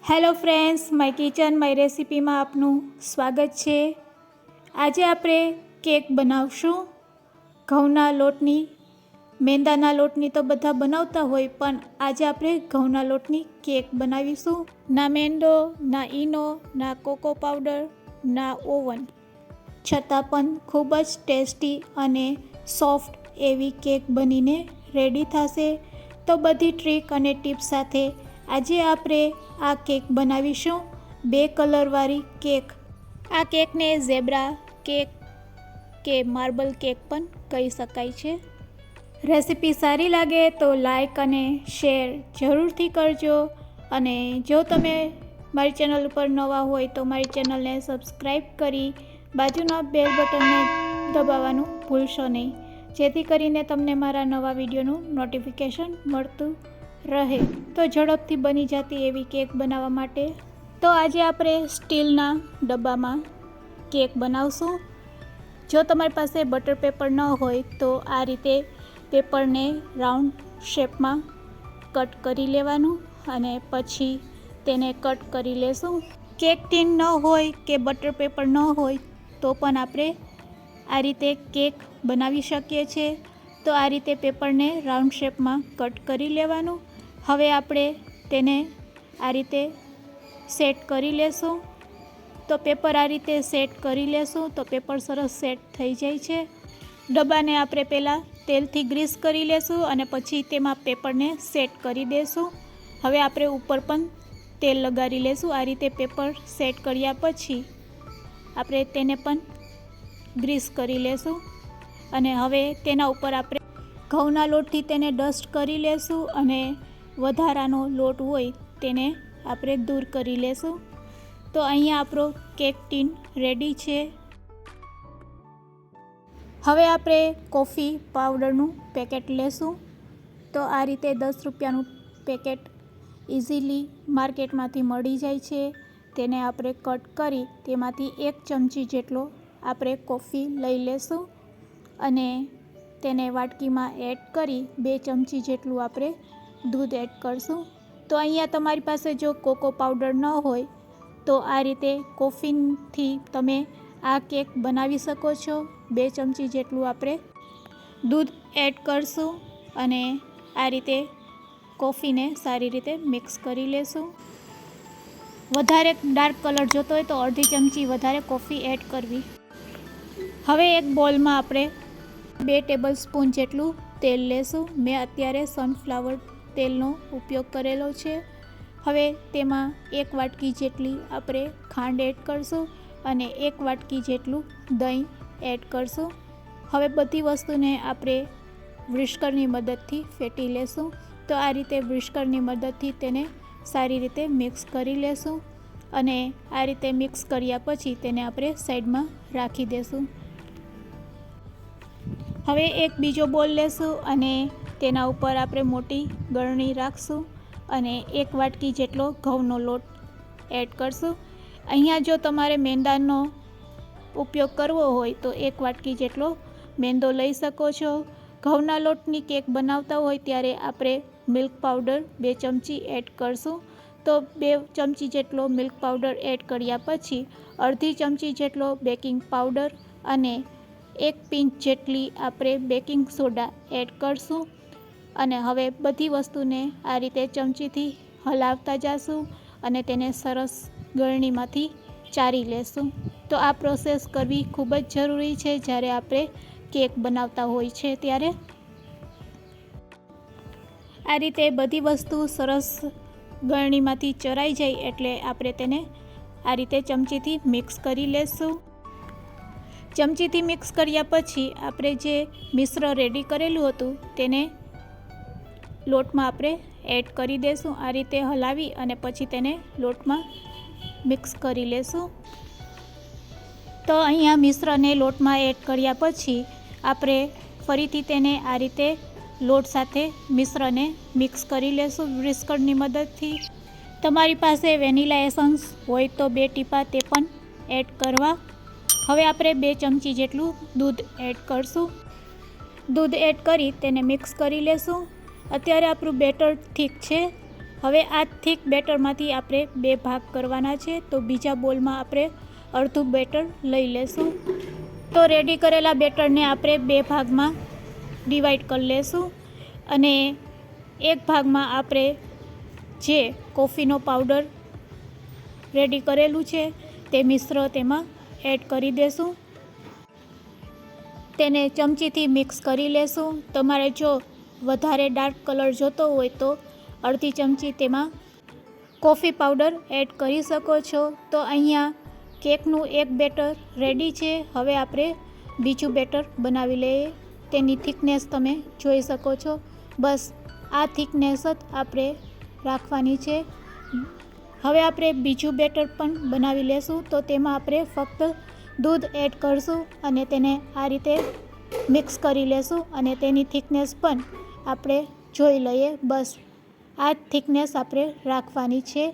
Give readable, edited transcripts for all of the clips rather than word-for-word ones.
Hello friends, my kitchen my રેસિપીમાં આપનું સ્વાગત છે। આજે આપણે કેક બનાવશું ઘઉંના લોટની। મેંદાના લોટની તો બધા બનાવતા હોય, પણ આજે આપણે ઘઉંના લોટની કેક બનાવીશું। ના મેંદો, ના ઈનો, ના કોકો પાવડર, ના ઓવન, છતાં પણ ખૂબ જ ટેસ્ટી અને સોફ્ટ એવી કેક બનીને રેડી થશે। તો બધી ટ્રીક અને ટિપ્સ સાથે આજે આપણે આ કેક બનાવીશું, 2 કલરવાળી કેક। આ કેકને ઝેબ્રા કેક કે માર્બલ કેક પણ કહી શકાય છે। રેસિપી સારી લાગે તો લાઈક અને શેર જરૂરથી કરજો, અને જો તમે મારી ચેનલ ઉપર નવા હોય તો મારી ચેનલને સબસ્ક્રાઈબ કરી બાજુના બેલ બટનને દબાવવાનું ભૂલશો નહીં, જેથી કરીને તમને મારા નવા વિડીયોનું નોટિફિકેશન મળતું રહે। તો ઝડપથી બની જતી એવી કેક બનાવવા માટે તો આજે આપણે સ્ટીલના ડબ્બામાં કેક બનાવશું। જો તમારી પાસે બટર પેપર ન હોય તો આ રીતે પેપરને રાઉન્ડ શેપમાં કટ કરી લેવાનું અને પછી તેને કટ કરી લેશું। કેક ટીન ન હોય કે બટર પેપર ન હોય તો પણ આપણે આ રીતે કેક બનાવી શકીએ છીએ। તો આ રીતે પેપરને રાઉન્ડ શેપમાં કટ કરી લેવાનું। હવે આપણે તેને આ રીતે સેટ કરી લેશું। તો પેપર આ રીતે સેટ કરી લેશું તો પેપર સરસ સેટ થઈ જાય છે। ડબ્બાને આપણે પહેલાં તેલથી ગ્રીસ કરી લેશું અને પછી તેમાં પેપરને સેટ કરી દેશું। હવે આપણે ઉપર પણ તેલ લગાડી લેશું। આ રીતે પેપર સેટ કર્યા પછી આપણે તેને પણ ગ્રીસ કરી લેશું અને હવે તેના ઉપર આપણે ઘઉંના લોટથી તેને ડસ્ટ કરી લેશું અને વધારાનો લોટ હોય તેને આપણે દૂર કરી લેશું। તો અહીંયા આપણો કેક ટીન રેડી છે। હવે આપણે કોફી પાવડરનું પેકેટ લેશું। તો આ રીતે 10 રૂપિયાનું પેકેટ ઇઝીલી માર્કેટમાંથી મળી જાય છે। તેને આપણે કટ કરી તેમાંથી 1 ચમચી જેટલો આપણે કોફી લઈ લેશું અને તેને વાટકીમાં એડ કરી 2 ચમચી જેટલું આપણે દૂધ એડ કરશું। તો અહીંયા તમારી પાસે જો કોકો પાવડર ન હોય તો આ રીતે કોફીથી તમે આ કેક બનાવી શકો છો। 2 ચમચી જેટલું આપણે દૂધ એડ કરશું અને આ રીતે કોફીને સારી રીતે મિક્સ કરી લેશું। વધારે ડાર્ક કલર જોતો હોય તો અડધી ચમચી વધારે કોફી એડ કરવી। હવે એક બોલમાં આપણે 2 ટેબલ સ્પૂન જેટલું તેલ લેશું। મેં અત્યારે સનફ્લાવર તેલનો ઉપયોગ કરેલો છે। હવે તેમાં 1 વાટકી જેટલી આપણે ખાંડ એડ કરશું અને 1 વાટકી જેટલું દહીં એડ કરશું। હવે બધી વસ્તુને આપણે વ્હિસ્કરની મદદથી ફેટી લેશું। તો આ રીતે વ્હિસ્કરની મદદથી તેને સારી રીતે મિક્સ કરી લેશું અને આ રીતે મિક્સ કર્યા પછી તેને આપણે સાઈડમાં રાખી દેશું। હવે એક બીજો બોલ લેશું અને તેના ઉપર આપણે મોટી ગળણી રાખશું અને 1 વાટકી જેટલો ઘઉંનો લોટ એડ કરશું। અહીંયા જો તમારે મેંદાનો ઉપયોગ કરવો હોય તો 1 વાટકી જેટલો મેંદો લઈ શકો છો। ઘઉંના લોટની કેક બનાવતા હોય ત્યારે આપણે મિલ્ક પાવડર 2 ચમચી એડ કરશું। તો 2 ચમચી જેટલો મિલ્ક પાવડર એડ કર્યા પછી અડધી ચમચી જેટલો બેકિંગ પાવડર અને 1 પિંચ જેટલી આપણે બેકિંગ સોડા એડ કરશું અને હવે બધી વસ્તુને આ રીતે ચમચીથી હલાવતા જશું અને તેને સરસ ગળણીમાંથી ચારી લેશું। તો આ પ્રોસેસ કરવી ખૂબ જ જરૂરી છે જ્યારે આપણે કેક બનાવતા હોય છે ત્યારે। આ રીતે બધી વસ્તુ સરસ ગળણીમાંથી ચરાઈ જાય એટલે આપણે તેને આ રીતે ચમચીથી મિક્સ કરી લેશું। ચમચીથી મિક્સ કર્યા પછી આપણે જે મિશ્ર રેડી કરેલું હતું તેને લોટમાં આપણે એડ કરી દેશું। આ રીતે હલાવી અને પછી તેને લોટમાં મિક્સ કરી લેશું। તો અહીંયા મિશ્રને લોટમાં એડ કર્યા પછી આપણે ફરીથી તેને આ રીતે લોટ સાથે મિશ્રને મિક્સ કરી લેશું વ્હિસ્કરની મદદથી। તમારી પાસે વેનીલા એસન્સ હોય તો 2 ટીપા તે પણ એડ કરવા। હવે આપણે 2 ચમચી જેટલું દૂધ એડ કરશું। દૂધ એડ કરી તેને મિક્સ કરી લેશું। અત્યારે આપણું બેટર ઠીક છે હવે આ થીક બેટરમાંથી આપણે 2 ભાગ કરવાના છે, તો બીજા બોલમાં આપણે અડધું બેટર લઈ લેશું. તો રેડી કરેલા બેટરને આપણે 2 ભાગમાં ડિવાઈડ કરી લેશું અને એક ભાગમાં આપણે જે કોફીનો પાવડર રેડી કરેલું છે તે મિશ્ર તેમાં એડ કરી દેશું. તેને ચમચીથી મિક્સ કરી લેશું. તમારે જો વધારે ડાર્ક કલર જોતો હોય તો અડધી ચમચી તેમાં કોફી પાવડર એડ કરી શકો છો. તો અહીંયા કેકનું એક બેટર રેડી છે. હવે આપણે બીજું બેટર બનાવી લઈએ. તેની થિકનેસ તમે જોઈ શકો છો. બસ આ થિકનેસ જ આપણે રાખવાની છે. હવે આપણે બીજું બેટર પણ બનાવી લેશું. તો તેમાં આપણે ફક્ત દૂધ એડ કરશું અને તેને આ રીતે મિક્સ કરી લેશું અને તેની થિકનેસ પણ આપણે જોઈ લઈએ. બસ આ થિકનેસ આપણે રાખવાની છે.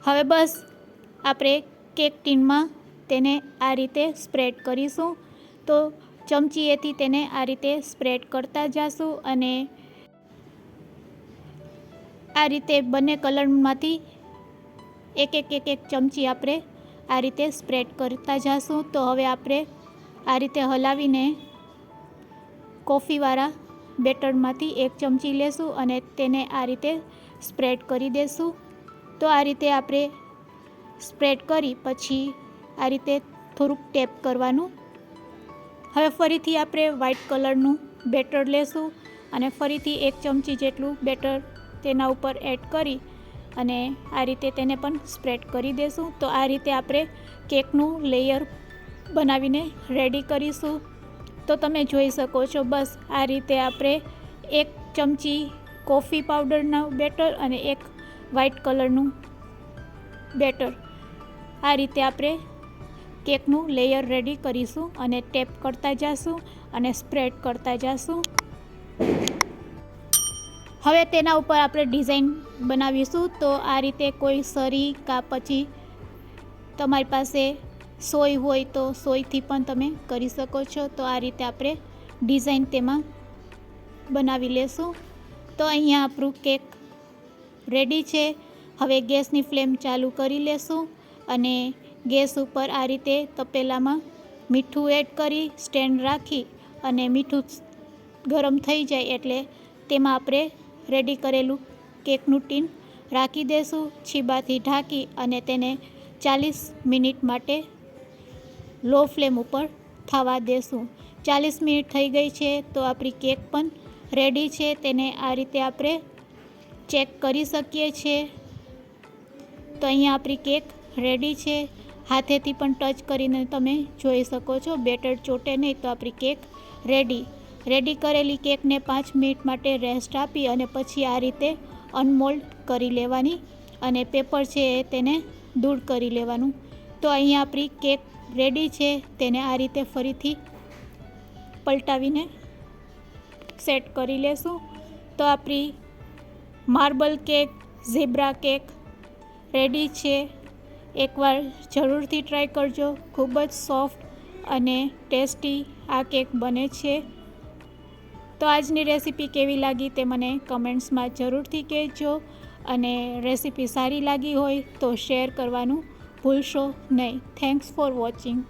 હવે બસ આપણે કેક ટીનમાં તેને આ રીતે સ્પ્રેડ કરીશું. તો ચમચીએથી તેને આ રીતે સ્પ્રેડ કરતા જઈશું અને આ રીતે બંને કલરમાંથી એક ચમચી આપણે આ રીતે સ્પ્રેડ કરતા જઈશું. તો હવે આપણે આ રીતે હલાવીને કોફીવાળા બેટરમાંથી એક ચમચી લેશું અને તેને આ રીતે સ્પ્રેડ કરી દેશું. તો આ રીતે આપણે સ્પ્રેડ કરી પછી આ રીતે થોડુંક ટેપ કરવાનું. હવે ફરીથી આપણે વ્હાઇટ કલરનું બેટર લેશું અને ફરીથી એક ચમચી જેટલું બેટર તેના ઉપર એડ કરી અને આ રીતે તેને પણ સ્પ્રેડ કરી દેશું. તો આ રીતે આપણે કેકનું લેયર બનાવીને રેડી કરીશું. તો તમે જોઈ શકો છો. બસ આ રીતે આપણે એક ચમચી કોફી પાવડરના બેટર અને એક વ્હાઇટ કલરનું બેટર આ રીતે આપણે કેકનું લેયર રેડી કરીશું અને ટેપ કરતા જઈશું અને સ્પ્રેડ કરતા જઈશું. હવે તેના ઉપર આપણે ડિઝાઇન બનાવીશું. તો આ રીતે કોઈ સરી કાં પછી તમારી પાસે સોય હોય તો સોયથી પણ તમે કરી શકો છો. તો આ રીતે આપણે ડિઝાઇન તેમાં બનાવી લેશું. તો અહીંયા આપણું કેક રેડી છે. હવે ગેસની ફ્લેમ ચાલુ કરી લેશું અને ગેસ ઉપર આ રીતે તપેલામાં મીઠું એડ કરી સ્ટેન્ડ રાખી અને મીઠું ગરમ થઈ જાય એટલે તેમાં આપણે રેડી કરેલું કેકનું ટીન રાખી દેશું. છીબાથી ઢાંકી અને તેને 40 મિનિટ માટે લો ફ્લેમ ઉપર થવા દેશું. 40 મિનિટ થઈ ગઈ છે. તો આપણી કેક પણ રેડી છે. તેને આ રીતે આપણે ચેક કરી શકીએ છીએ. તો અહીંયા આપણી કેક રેડી છે. હાથેથી પણ ટચ કરીને તમે જોઈ શકો છો. બેટર ચોટે નહીં તો આપણી કેક રેડી કરેલી કેકને 5 મિનિટ માટે રેસ્ટ આપી અને પછી આ રીતે અનમોલ્ડ કરી લેવાની અને પેપર છે તેને દૂર કરી લેવાનું. તો અહીંયા આપણી કેક રેડી છે. તેને આ રીતે ફરીથી પલટાવીને સેટ કરી લેશું. તો આપણી marble cake, zebra cake ready છે. એકવાર જરૂરથી ટ્રાય કરજો. ખૂબ જ સોફ્ટ અને ટેસ્ટી આ કેક બને છે. તો આજની રેસીપી કેવી લાગી તે મને કમેન્ટ્સમાં જરૂરથી કહેજો અને રેસીપી સારી લાગી હોય તો શેર કરવાનું ભૂલશો નહીં. Thanks for watching.